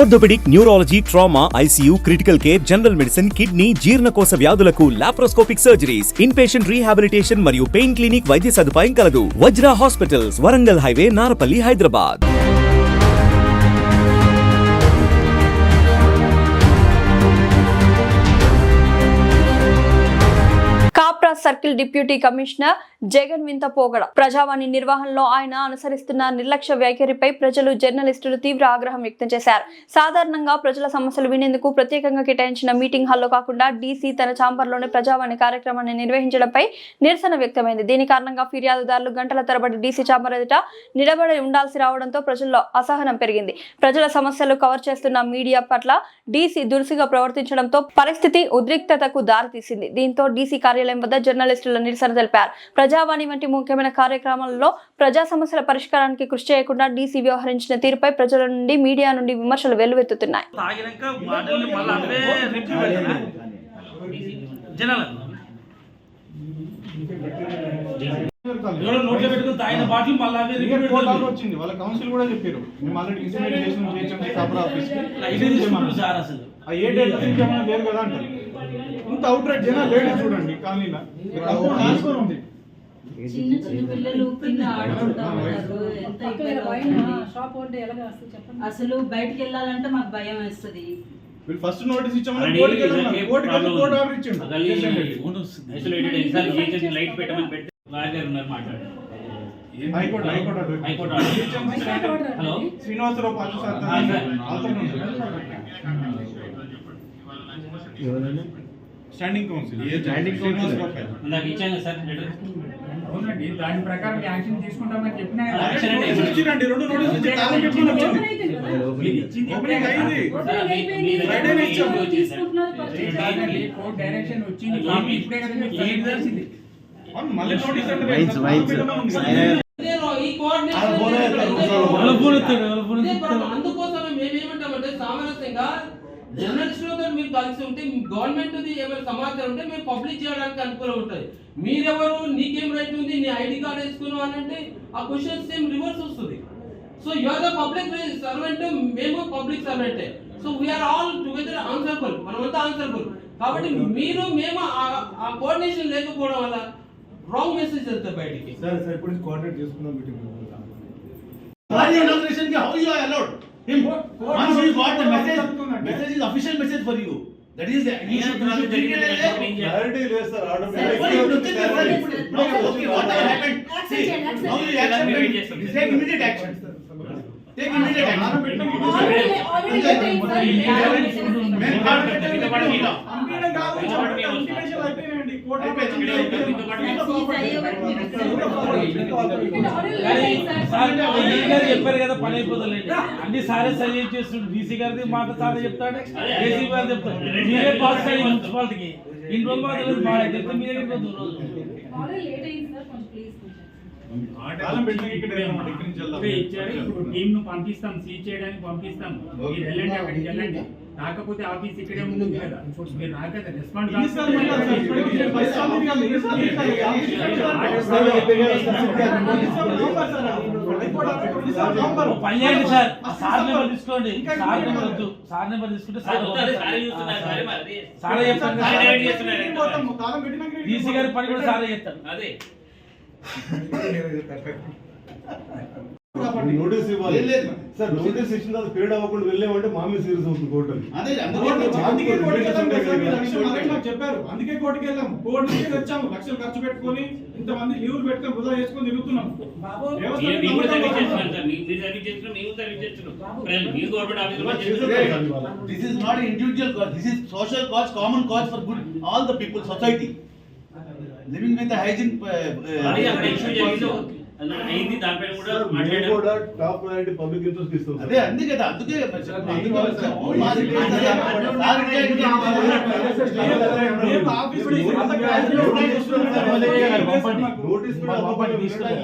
Orthopaedic, neurology, trauma, ICU, critical care, general medicine, kidney, జీర్ణకోశ వ్యాధులకు laparoscopic surgeries, inpatient rehabilitation మరియు pain clinic వైద్య సదుపాయం కలదు. Vajra hospitals, Warangal highway, Narapalli, Hyderabad. Circle deputy commissioner Jagan వింత పోగడ ప్రజావాణి నిర్వహణలో ఆయన అనుసరిస్తున్న నిర్లక్ష్య వైఖరిపై ప్రజలు, జర్నలిస్టులు తీవ్ర ఆగ్రహం వ్యక్తం చేశారు. సాధారణంగా ప్రజల సమస్యలు వినేందుకు ప్రత్యేకంగా కేటాయించిన మీటింగ్ హాల్లో కాకుండా డీసీ తన ఛాంబర్లోనే ప్రజావాణి కార్యక్రమాన్ని నిర్వహించడంపై నిరసన వ్యక్తమైంది. దీని కారణంగా ఫిర్యాదుదారులు గంటల తరబడి డీసీ ఛాంబర్ ఎదుట నిలబడి ఉండాల్సి రావడంతో ప్రజల్లో అసహనం పెరిగింది. ప్రజల సమస్యలు కవర్ చేస్తున్న మీడియా పట్ల డీసీ దురుసుగా ప్రవర్తించడంతో పరిస్థితి ఉద్రిక్తతకు దారితీసింది. దీంతో డీసీ కార్యాలయం వద్ద జర్నలిస్టుల నిరసన తెలిపారు. ప్రజావాణి వంటి ముఖ్యమైన కార్యక్రమాలలో ప్రజా సమస్యల పరిష్కారానికి కృషి చేయకుండా డీసీ వ్యవహరించిన తీరుపై ప్రజల నుండి, మీడియా నుండి విమర్శలు వెల్లువెత్తుతున్నాయి. ఇంత అవుట్ రైట్ జనాలు లేడీస్ చూడండి కాలనీలో ఉంది. చిన్న చిన్న పిల్లలు కింద ఆడుకుంటా ఉంటారు. అసలు బయటికి వెళ్ళాలంటే మాకు భయం వేస్తుంది. ఫస్ట్ నోటీస్ ఇచ్చామని కోర్టు ఆర్డర్ ఇచ్చిండు. శ్రీనివాసరావు స్టాండింగ్ కౌన్సిల్ అవునండి, దాని ప్రకారం యాక్షన్ తీసుకుంటామని చెప్పినా రెండు డైరెక్షన్ వచ్చింది. మళ్ళీ అందుకోసమే మేమేమంటామంటే సామరస్యంగా జర్నలిస్టులతో మీరు కలిసి ఉంటే గవర్నమెంట్ ఏమైనా సమాచారం ఉంటే మేము పబ్లిక్ చేయడానికి అనుకూలం ఉంటుంది. మీరెవరు, నీకేం రైట్ ఉంది, నీ ఐడి కార్డ్ వేసుకున్నావు అని అంటే ఆ క్వశ్చన్ సేమ్ రివర్స్ వస్తుంది. So you are the public servant, మేము పబ్లిక్ సర్వెంటే. So we are all together answerable, మనమంతా ఆన్సరబుల్. కాబట్టి మీరు మేము ఆ కోఆర్డినేషన్ లేకపోవడం వల్ల రాంగ్ మెసేజ్ వెళ్తాయి బయటికి. సార్ ఇప్పుడు కోఆర్డినేట్ చేసుకుందాం meeting. How you are allowed? Him. Once you got the message is official message for you. That is the clarity లేదు sir. Okay, what happened? See, now you action. Take immediate action. Take immediate action. చెప్పారు కదా, పని అయిపోతలేదు. అన్ని సారే సరి చేస్తుండ్రు. DC గారిది మాట సారే చెప్తాడు, ఏసీ గారు చెప్తాడు. మీరే పాస్ అయ్యి మున్సిపాలిటీకి ఇన్ని రోజులు మాత్రం బాగా చెప్తే మీ దగ్గర టీమ్ ను పంపిస్తాం, సీజ్ చేయడానికి పంపిస్తాం. మీరు వెళ్ళండి, అక్కడికి వెళ్ళండి. కాకపోతే ఆఫీస్ ఇక్కడే ఉంటుంది కదా, మీరు నాకు రెస్పాండ్ పని చేయండి సార్. సార్ నెంబర్ తీసుకోండి. సార్ నెంబర్ వద్దు, సార్ నెంబర్ తీసుకుంటే సారే చెప్తాను. డీసీ గారి పని కూడా సారే చెప్తాను. అదే నోటీస్ ఇవ్వాలి సార్. నోటీస్ ఇచ్చిన తర్వాత పీరియడ్ అవ్వకుండా వెళ్ళామంటే మామూలు సీరియస్ అవుతుంది కోర్టు. చెప్పారు, అందుకే కోర్టుకి వెళ్ళాము. కోర్టు నుంచి వచ్చాము, లక్షలు ఖర్చు పెట్టుకొని ఇంతమంది లీవ్లు పెట్టుకొని వృధా చేసుకొని తిరుగుతున్నాం. This is not individual cause. This is social cause, common cause for good all the people, society. Living with the hygiene. అయింది దానిపైన కూడా టాప్ ప్రయారిటీ పబ్లిక్ ఇంట్రెస్ట్ ఇస్తాం. అదే అంది కదా, అందుకే నోటీస్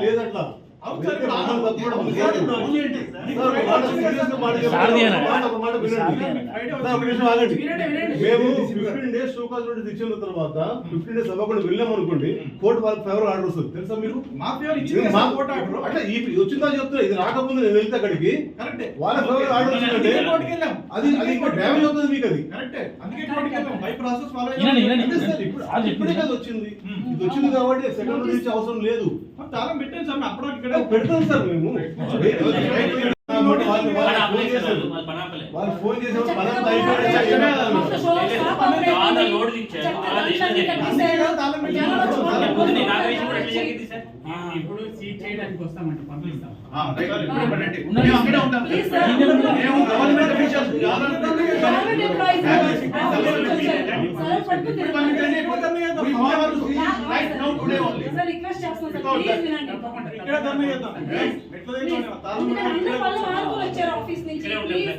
లేదట్లా అవును సార్, ఇప్పుడు అవును సార్, ఇప్పుడు అవును సార్, ఏంటి? సార్, ఒక మాట serious గా మాట చెప్పండి. సారథి అన్న. ఒక మాట వినండి. ఐడియా సార్, ఒక నిమిషం ఆగండి. వినండి. మేము 15 days షోకాజ్ నోటీస్ ఇచ్చిన తర్వాత 15 days అవ్వకుండా వెళ్ళాం అనుకోండి, కోర్టు వాళ్ళకి ఫేవర్ ఆర్డర్ వస్తుంది తెలుసా మీరు? మా ఫేవర్ ఇచ్చింది మా సార్, కోర్టు ఆర్డర్. అట్లా వచ్చిందా చెప్తున్నా, ఇది రాకముందు నేను వెళ్తే అక్కడికి కరెక్టే. వాళ్ళ ఫేవర్ ఆర్డర్ వచ్చిందంటే అందుకే కోర్టుకి వెళ్ళాం. అది ఇంకా డ్యామేజ్ అవుతుంది మీకు అది. కరెక్టే. అందుకే కోర్టుకి వెళ్ళాం. బై ప్రాసెస్ ఫాలో వినండి, వినండి. అంటే సార్ ఇప్పుడు ఇప్పుడే కదా వచ్చింది, ఇది వచ్చింది కాబట్టి సెకండ్ నోటీస్ అవసరం లేదు. చాలా పెట్టాను సార్, అప్పుడు ఇక్కడ పెడతాం సార్ మేము. వాళ్ళు ఫోన్ చేసే పదంతా ఇప్పుడు సీట్ చేయడానికి వస్తామంటే పంపిస్తాం. మేము అక్కడే ఉంటాం. మేము గవర్నమెంట్ అఫీషియల్స్ రిక్వెస్ట్ చేస్తున్నాం సార్, ప్లీజ్ వినండి. ఇక్కడ ధర్నా చేద్దాం. ఎట్లా చేద్దాం? తాళం అందరూ వాళ్ళ మార్పులు వచ్చారు ఆఫీస్ నుంచి, ప్లీజ్.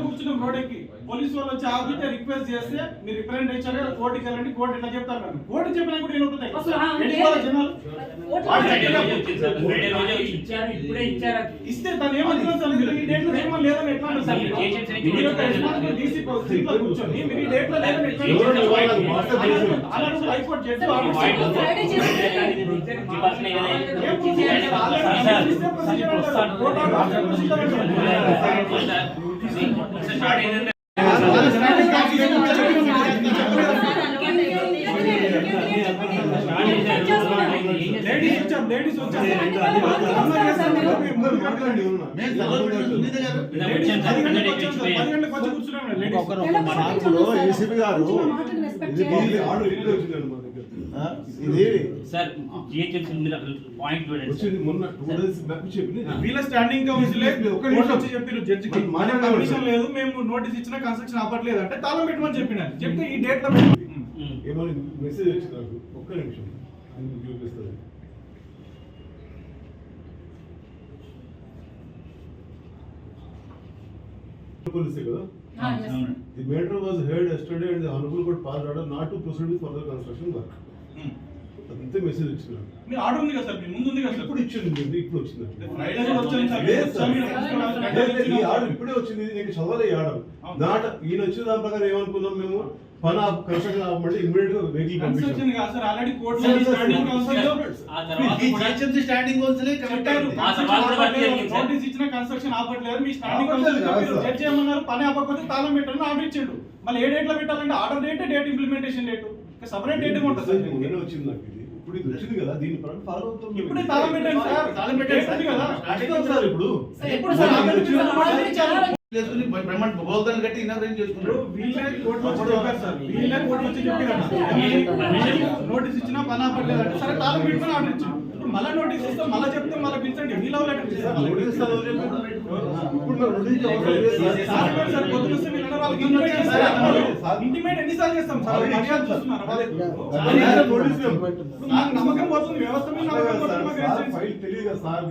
కూర్చున్నాం రోడ్ ఎక్కి, పోలీసు వాళ్ళు వచ్చి ఆగితే రిక్వెస్ట్ చేస్తే మీరు రిప్రజెంట్ ఇచ్చారు, కోర్టుకి వెళ్ళండి, కోర్టు ఎట్లా చెప్తారు కదా. కోర్టు చెప్పినా కూడా ఏమవుతాయి అసలు ఆ జనాలు ఇచ్చారు, ఇప్పుడే ఇచ్చారు. ఇస్తే తను ఏమంటున్నారు సార్, మీరు ఈ డేట్ లో ఏమో లేదని ఎట్లా అంటారు సార్? మీరు ఒక రెస్పాన్సిబుల్ డీసీ సీట్లో కూర్చొని మీరు ఈ డేట్ లో లేదని ఎట్లా అంటారు? అలాగే హైకోర్టు జడ్జి ఫ్రైడే చేస్తే లేడీస్ వచ్చారు. ఏసీపీ గారు ఇది ఆర్డర్ ఇప్పుడే వచ్చిందండి మా దగ్గర. ఇది సార్ పాయింట్ చూడండి వచ్చింది మొన్న 2 days బ్యాక్ చెప్పింది. వీళ్ళ స్టాండింగ్ కౌన్సిల్ వచ్చి చెప్పారు జడ్జికి, మన పర్మిషన్ లేదు, మేము నోటీస్ ఇచ్చిన కన్స్ట్రక్షన్ ఆపట్లేదు అంటే తాళం పెట్టమని చెప్పినారు. చెప్తే ఈ డేట్ లో ఏమని మెసేజ్ వచ్చింది నాకు, ఒక్క నిమిషం నేను చూపిస్తాను. Policy కదా. The matter was heard yesterday and the honorable court passed order not to proceed with further construction work. అంతే మెసేజ్ వచ్చింది. మీ ఆర్డర్ ఉంది కదా సార్, మీ ముందు ఉంది కదా సార్. ఇప్పుడు ఇచ్చింది, ఇప్పుడు వచ్చింది. ఫ్రైడే కూడా వచ్చింది సార్. లేదు సార్. లేదు, ఈ ఆర్డర్ ఇప్పుడే వచ్చింది, నీకు చదవాలి ఈ ఆర్డర్. నాట్ ఈయన వచ్చిన దాని ప్రకారం ఏమనుకున్నాం మేము, పని కన్స్ట్రక్షన్ ఆపమంటే ఇమ్మీడియట్ గా వెహికల్ కన్స్ట్రక్షన్ కాదు సార్, ఆల్రెడీ కోర్టు లో స్టాండింగ్ కౌన్సిల్ ఆ తర్వాత స్టాండింగ్ కౌన్సిల్ నోటీస్ ఇచ్చిన కన్స్ట్రక్షన్ ఆపట్లేదు, మీ స్టాండింగ్ కౌన్సిల్ జడ్జి ఏమన్నారు, పని ఆపకపోతే తాళం పెట్టాలని ఆర్డర్ ఇచ్చిండు. మళ్ళీ ఏ డేట్ లో పెట్టాలంటే order date, date implementation date, separate date ఉంటుంది సార్. వచ్చింది నాకు ఇది, ఇప్పుడు ఇది వచ్చింది కదా, దీని ప్రకారం ఫాలో అవుతాం. ఇప్పుడే తాళం పెట్టండి సార్, తాళం పెట్టండి కదా. అడిగాం సార్ ఇప్పుడు. ఎప్పుడు సార్ బోల్దలు కట్టి ఇనాగ్రేట్ చేసుకున్నాడు. వీళ్ళే కోర్టు వచ్చి చెప్పారు సార్, వీళ్ళే కోర్టు వచ్చి చెప్పారు నోటీస్ ఇచ్చినా పని ఆపట్లేదు అంటే సరే తాళం పెట్టుకుని ఆర్డర్ ఇచ్చాం. ఇప్పుడు మళ్ళీ నోటీస్ ఇస్తాం, మళ్ళీ చెప్తే మళ్ళీ పిలిచండి, మీ లవ్ లెటర్ ఇంటిమేట్ ఎన్నిసార్లు చేస్తాం సార్, మర్యాద చూస్తున్నారు నమ్మకం పోతుంది, వ్యవస్థ మీద నమ్మకం పోతుంది. ఫైల్ తెలియదు సార్,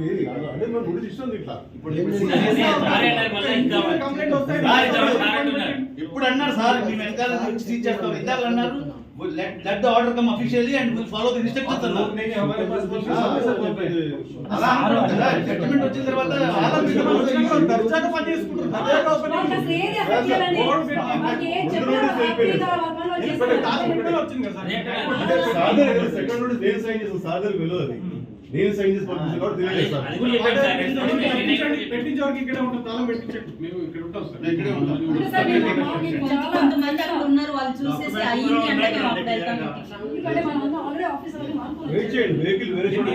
అంటే మేము నోటీస్ ఇస్తాం ఇట్లా. కంప్లైంట్ వస్తాయి. ఇప్పుడు అన్నారు సార్, మేము వెనకాల సీజ్ చేస్తాం, ఇందాక అన్నారు let the order come officially and we'll follow the instructions అన్నారు. అలా జడ్జిమెంట్ వచ్చిన తర్వాత దర్జాగా పని చేసుకుంటారు. వాళ్ళకి అసలు ఏది ఎఫెక్ట్ చేయాలని, వాళ్ళకి ఏం చెప్పినా హ్యాపీగా వాళ్ళ పనులు వాళ్ళు చేసుకుంటారు. వచ్చింది కదా సార్. సెకండ్ నోటీస్ నేను సైన్ చేస్తాను సార్, దగ్గర వెళ్ళదు అది, నేను సైన్ చేసి పంపించాను కాబట్టి తెలియదు సార్. అది కూడా చెప్పండి సార్. పెట్టించే వరకు ఇక్కడే ఉంటుంది, తాళం పెట్టించండి. మేము ఇక్కడ ఉంటాం సార్, ఇక్కడే ఉంటాం. అంటే సార్ మేము కొంతమంది అక్కడ ఉన్నారు, వాళ్ళు చూసేసి అయ్యింది అంటే మేము అప్పుడు వెళ్తాం. ఎందుకంటే మనం ఆల్రెడీ ఆఫీస్ వాళ్ళకి మార్పులు వెయిట్ చేయండి, వెహికల్ వేరే చోట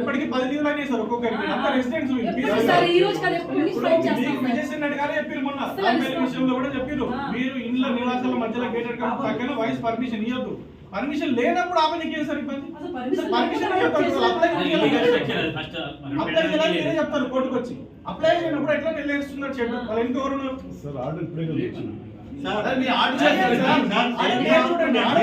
ఇప్పటికి 10 లీవ్లు అయినాయి సార్ ఒక్కొక్కరికి. అంతా రెసిడెంట్స్ ఎప్పుడు సార్ ఈ రోజు కదా ఎప్పుడు నుంచి ఫైట్ చేస్తాం సార్. విజయసేనగానే చెప్పారు మొన్న, రాంపేట విషయంలో కూడా చెప్పారు, మీరు ఇండ్ల నివాసాల మధ్యలో గేటెడ్ కమ్యూనిటీ పక్కన వాయిస్ పర్మిషన్ ఇవ్వద్దు. పర్మిషన్ లేనప్పుడు ఆపనికి సార్ ఇబ్బంది. అసలు పర్మిషన్ పర్మిషన్ అప్లై మీరే చెప్తారు కోర్టుకు వచ్చి. అప్లై అయినప్పుడు ఎట్లా నెల్లేస్తున్నారు చెప్పండి, వాళ్ళు ఇంకెవరు సార్ ఆర్డర్ ఇప్పుడే కదా వచ్చింది. సార్ మీ ఆర్డర్ చూడండి.